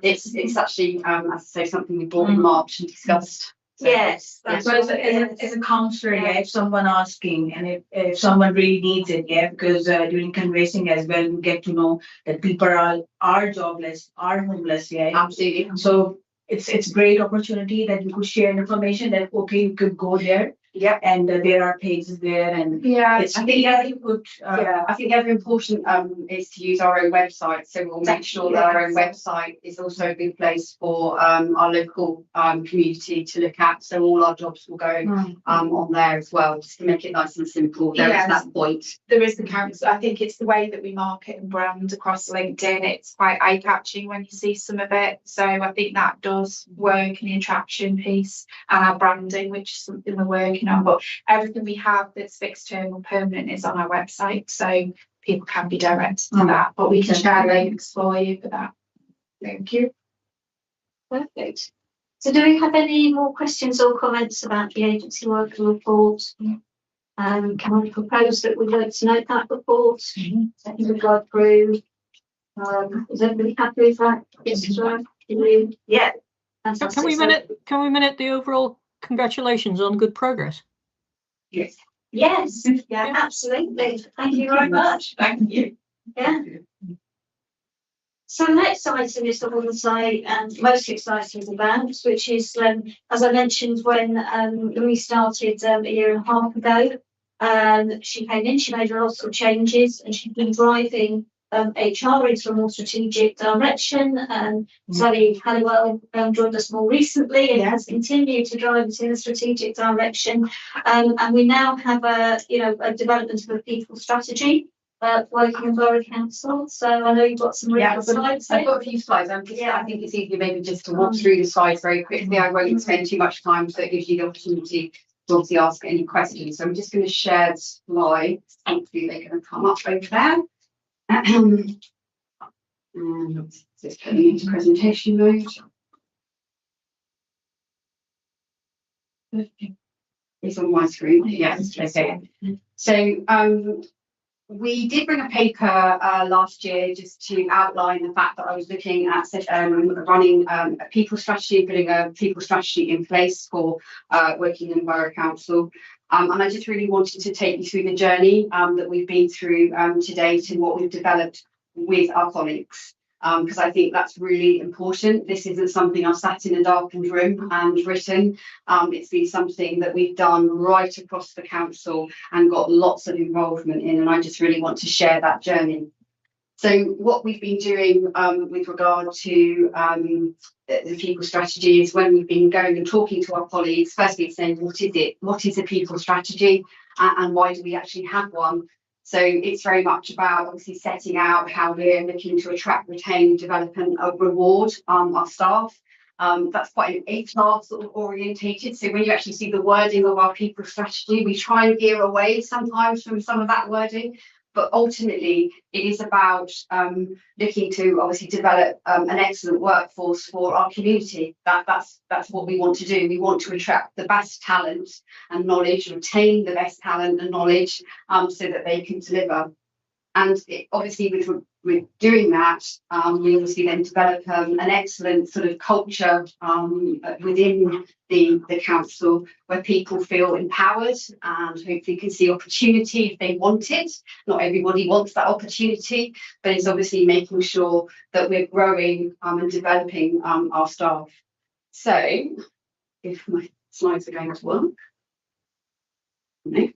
it's actually, as I say, something we brought in March and discussed. yes, So as a counsellor, if someone asking, and if someone really needs it, because during conversing as well, we get to know that people are jobless, are homeless, Absolutely. So it's great opportunity that you could share information that you could go there. And there are pages there, and it's I think very good. I think very important is to use our own website. So we'll make sure that our own website is also a good place for our local community to look at. So all our jobs will go on there as well, just to make it nice and simple. There is that point. There is the council. I think it's the way that we market and brand across LinkedIn. It's quite eye-catching when you see some of it. So I think that does work in the attraction piece and our branding, which is something we're working on. But everything we have that's fixed term or permanent is on our website, so people can be directed to that. But we can share links for you for that. Thank you. Perfect. So do we have any more questions or comments about the agency worker report? Can I propose that we vote to note that report? Second, we go through. Is everybody happy with that? Yes, right. Yeah. Can we minute the overall congratulations on good progress? Yes. Yes. Yeah, absolutely. Thank you very much. Thank you. Yeah. So the next item is the one that I am most excited about, which is, as I mentioned, when Louise started a year and a half ago, she came in, she made lots of changes, and she's been driving HR into a more strategic direction. Sally Halliwell joined us more recently and has continued to drive us in a strategic direction. And we now have a development of a people strategy working in Borough Council. So I know you've got some really slides. I've got a few slides. I think it's easier maybe just to walk through the slides very quickly. I won't spend too much time, so it gives you the opportunity to obviously ask any questions. So I'm just going to share slides. Hopefully they're going to come up over there. And just putting into presentation mode. It's on my screen. Yes, okay. So we did bring a paper last year just to outline the fact that I was looking at running a people strategy, putting a people strategy in place for working in Borough Council. And I just really wanted to take you through the journey that we've been through to date and what we've developed with our colleagues. Because I think that's really important. This isn't something I've sat in a darkened room and written. It's been something that we've done right across the council and got lots of involvement in, and I just really want to share that journey. So what we've been doing with regard to the people strategy is when we've been going and talking to our colleagues, firstly saying, what is it? What is a people strategy and why do we actually have one? So it's very much about obviously setting out how we're looking to attract, retain, develop and reward our staff. That's quite an HR sort of orientated. So when you actually see the wording of our people strategy, we try and veer away sometimes from some of that wording. But ultimately, it is about looking to obviously develop an excellent workforce for our community. That's what we want to do. We want to attract the best talent and knowledge, retain the best talent and knowledge so that they can deliver. And obviously, with doing that, we obviously then develop an excellent sort of culture within the council where people feel empowered and hopefully can see opportunity if they want it. Not everybody wants that opportunity, but it's obviously making sure that we're growing and developing our staff. So if my slides are going to work. No.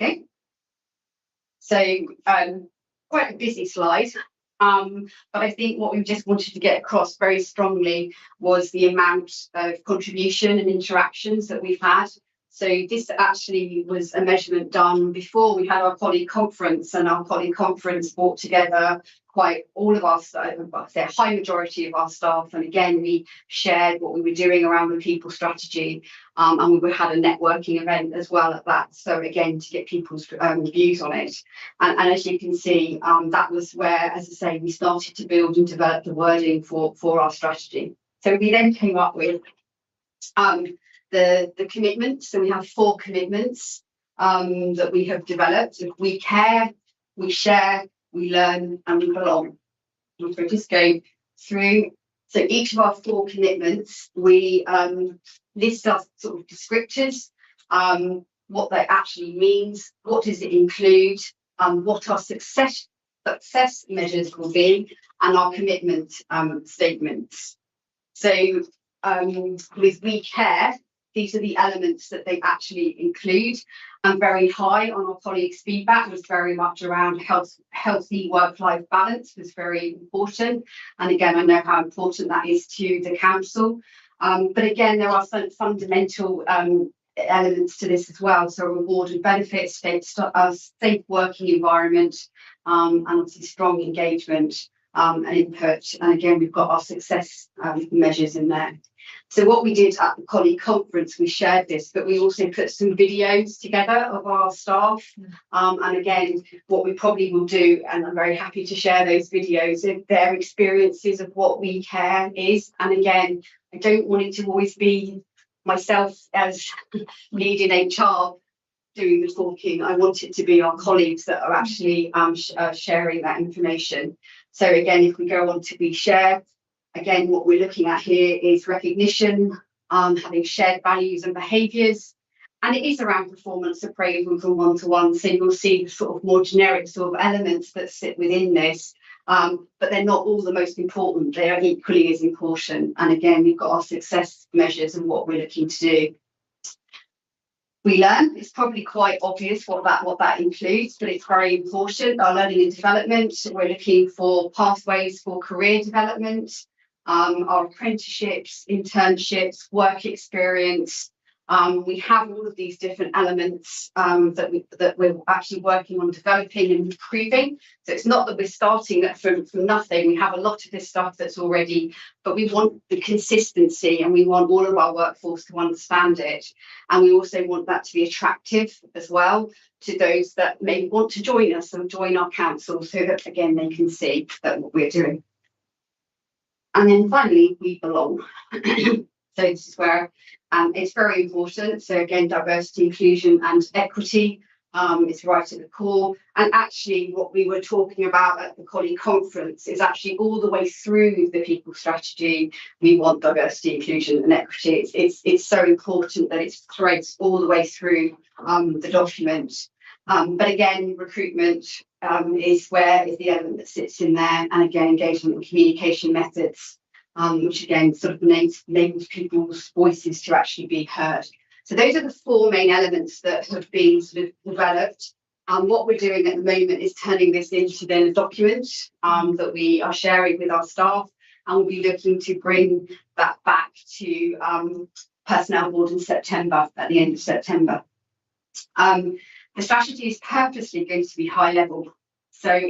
Okay. So quite a busy slide, but I think what we just wanted to get across very strongly was the amount of contribution and interactions that we've had. So this actually was a measurement done before we had our colleague conference, and our colleague conference brought together quite all of our staff, the high majority of our staff. And again, we shared what we were doing around the people strategy, and we had a networking event as well at that. So again, to get people's views on it. And as you can see, that was where, as I say, we started to build and develop the wording for our strategy. So we then came up with the commitments. So we have 4 commitments that we have developed. We care, we share, we learn and we belong. If we just go through, so each of our 4 commitments, we list our sort of descriptors, what that actually means, what does it include, what our success measures will be, and our commitment statements. So with We Care, these are the elements that they actually include. And very high on our colleagues' feedback was very much around healthy work-life balance was very important. And again, I know how important that is to the council. But again, there are some fundamental elements to this as well. So reward and benefits, safe working environment, and obviously strong engagement and input. And again, we've got our success measures in there. So what we did at the colleague conference, we shared this, but we also put some videos together of our staff. And again, what we probably will do, and I'm very happy to share those videos of their experiences of what We Care is. And again, I don't want it to always be myself as leading HR doing the talking. I want it to be our colleagues that are actually sharing that information. So again, if we go on to We Share, again, what we're looking at here is recognition, having shared values and behaviours, and it is around performance appraisal from one-to-one. So you'll see the sort of more generic sort of elements that sit within this, but they're not all the most important. They are equally as important. And again, we've got our success measures and what we're looking to do. We learn, it's probably quite obvious what that includes, but it's very important. Our learning and development, we're looking for pathways for career development, our apprenticeships, internships, work experience, We have all of these different elements that we're actually working on developing and improving. So it's not that we're starting from nothing. We have a lot of this stuff that's already, but we want the consistency and we want all of our workforce to understand it. And we also want that to be attractive as well to those that may want to join us and join our council, so that again they can see that what we're doing. And then finally, we belong. So this is where it's very important. So again, diversity, inclusion and equity is right at the core. And actually what we were talking about at the Collie conference is actually all the way through the people strategy. We want diversity, inclusion and equity. It's so important that it threads all the way through the document. But again, recruitment is the element that sits in there. And again, engagement and communication methods. Which again sort of enables people's voices to actually be heard. So those are the four main elements that have been sort of developed. What we're doing at the moment is turning this into then a document that we are sharing with our staff, and we'll be looking to bring that back to Personnel Board in September, at the end of September. The strategy is purposely going to be high level. So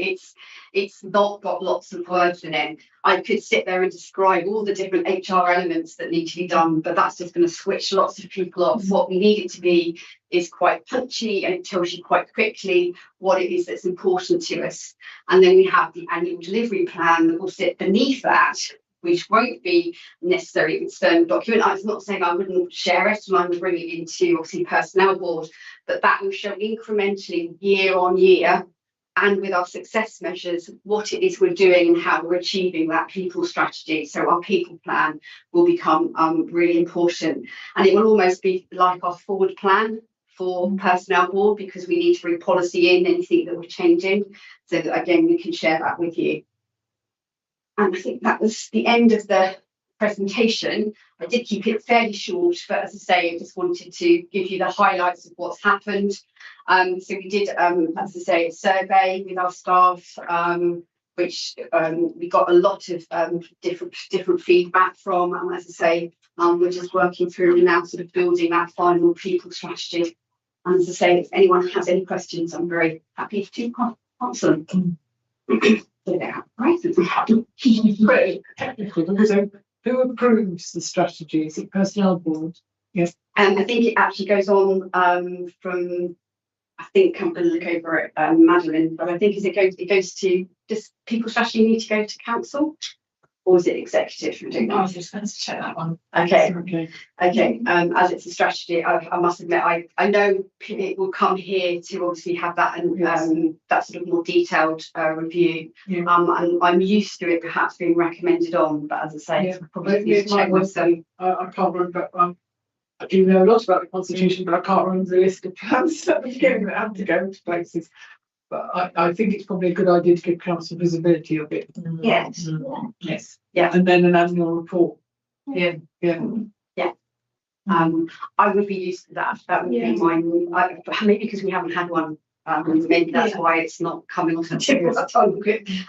it's not got lots of words in it. I could sit there and describe all the different HR elements that need to be done, but that's just going to switch lots of people off. What we need it to be is quite punchy, and it tells you quite quickly what it is that's important to us. And then we have the annual delivery plan that will sit beneath that, which won't be necessarily an external document. I'm not saying I wouldn't share it and I would bring it into obviously Personnel Board, but that will show incrementally year on year, and with our success measures, what it is we're doing and how we're achieving that people strategy. So our people plan will become really important, and it will almost be like our forward plan for Personnel Board, because we need to bring policy in, anything that we're changing, so that again we can share that with you. And I think that was the end of the presentation. I did keep it fairly short, but as I say, I just wanted to give you the highlights of what's happened. So we did, as I say, a survey with our staff, which we got a lot of different feedback from. And as I say, we're just working through and now sort of building that final people strategy. And as I say, if anyone has any questions, I'm very happy to answer them. Right. So who approves the strategy? Is it Personnel Board? Yes. I think it actually goes on from, I think I'm going to look over it, Madeline, but I think as it goes to, does people strategy need to go to council, or is it executive? I was just going to check that one. Okay. As it's a strategy, I must admit, I know it will come here to obviously have that and that sort of more detailed review. Yeah. And I'm used to it perhaps being recommended on, but as I say, probably need to check with them. I can't remember. I do know a lot about the Constitution, but I can't remember the list of plans at the beginning that have to go to places. But I think it's probably a good idea to give council visibility of it. Yes. Yes. Yeah. And then an annual report. Yeah. Yeah. I would be used to that. That would be mine. Maybe because we haven't had one. Maybe that's why it's not coming off the tip of the tongue.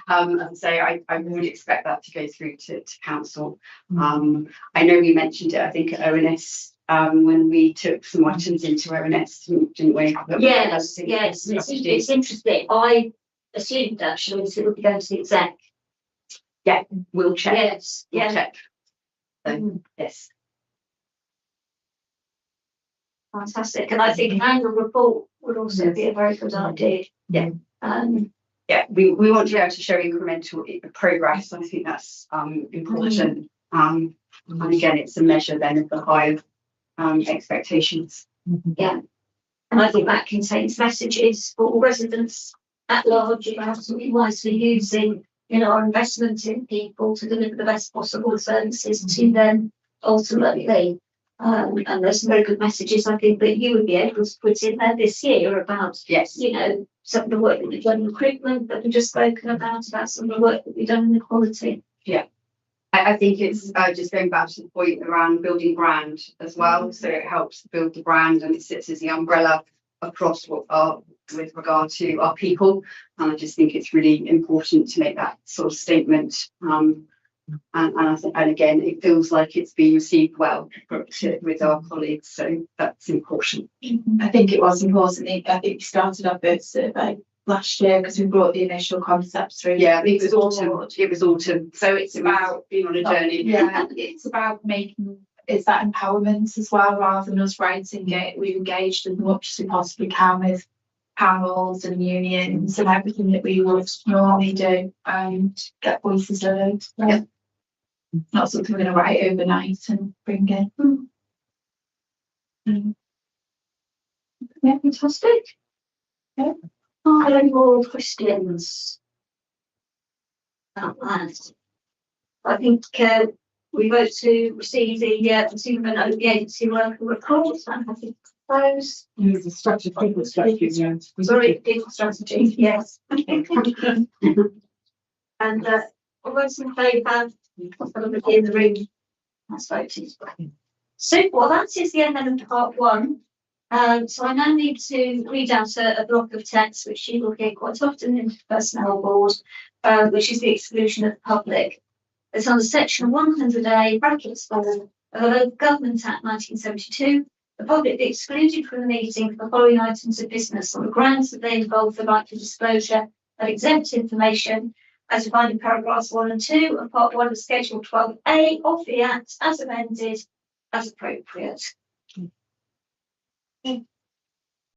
As I say, I would expect that to go through to council. I know we mentioned it, I think, at ONS when we took some items into ONS, didn't we? Yes. It's interesting. I assumed actually it would be going to the exec. Yeah, we'll check. Yes. We'll check. So, yes. Fantastic. And I think an annual report would also be a very good idea. Yeah. Yeah, we want to be able to show incremental progress. I think that's important. And again, it's a measure then of the higher expectations. Yeah. And I think that contains messages for all residents at large about wisely using, our investment in people to deliver the best possible services to them ultimately. And there's some very good messages I think that you would be able to put in there this year about, some of the work that we've done in recruitment that we've just spoken about some of the work that we've done in equality. Yeah. I think it's just going back to the point around building brand as well. So it helps build the brand, and it sits as the umbrella across with regard to our people. And I just think it's really important to make that sort of statement And again, it feels like it's been received well with our colleagues, so that's important. I think it was important. I think we started our first survey last year because we brought the initial concepts through. Yeah, it was autumn. It was autumn. So it's about being on a journey. Yeah, it's about making it's that empowerment as well, rather than us writing it. We've engaged as much as we possibly can with panels and unions and everything that we would normally do and get voices heard. Yeah. Not something we're going to write overnight and bring in. Yeah, fantastic. Yeah. Are there any more questions about that? I think we vote to receive the Superman over the agency worker report and happy to close. Use the strategy, people strategy, yeah. Sorry, people strategy, yes. And all those in favour, everybody in the room, that's voted. So, well, that is the end of part one. So I now need to read out a block of text, which you will hear quite often in the personnel board, which is the exclusion of the public. It's under section 100A, brackets 4, of the Local Government Act 1972. The public be excluded from the meeting for the following items of business on the grounds that they involve the right to disclosure of exempt information as defined in paragraphs 1 and 2 of part 1 of schedule 12A of the Act as amended as appropriate.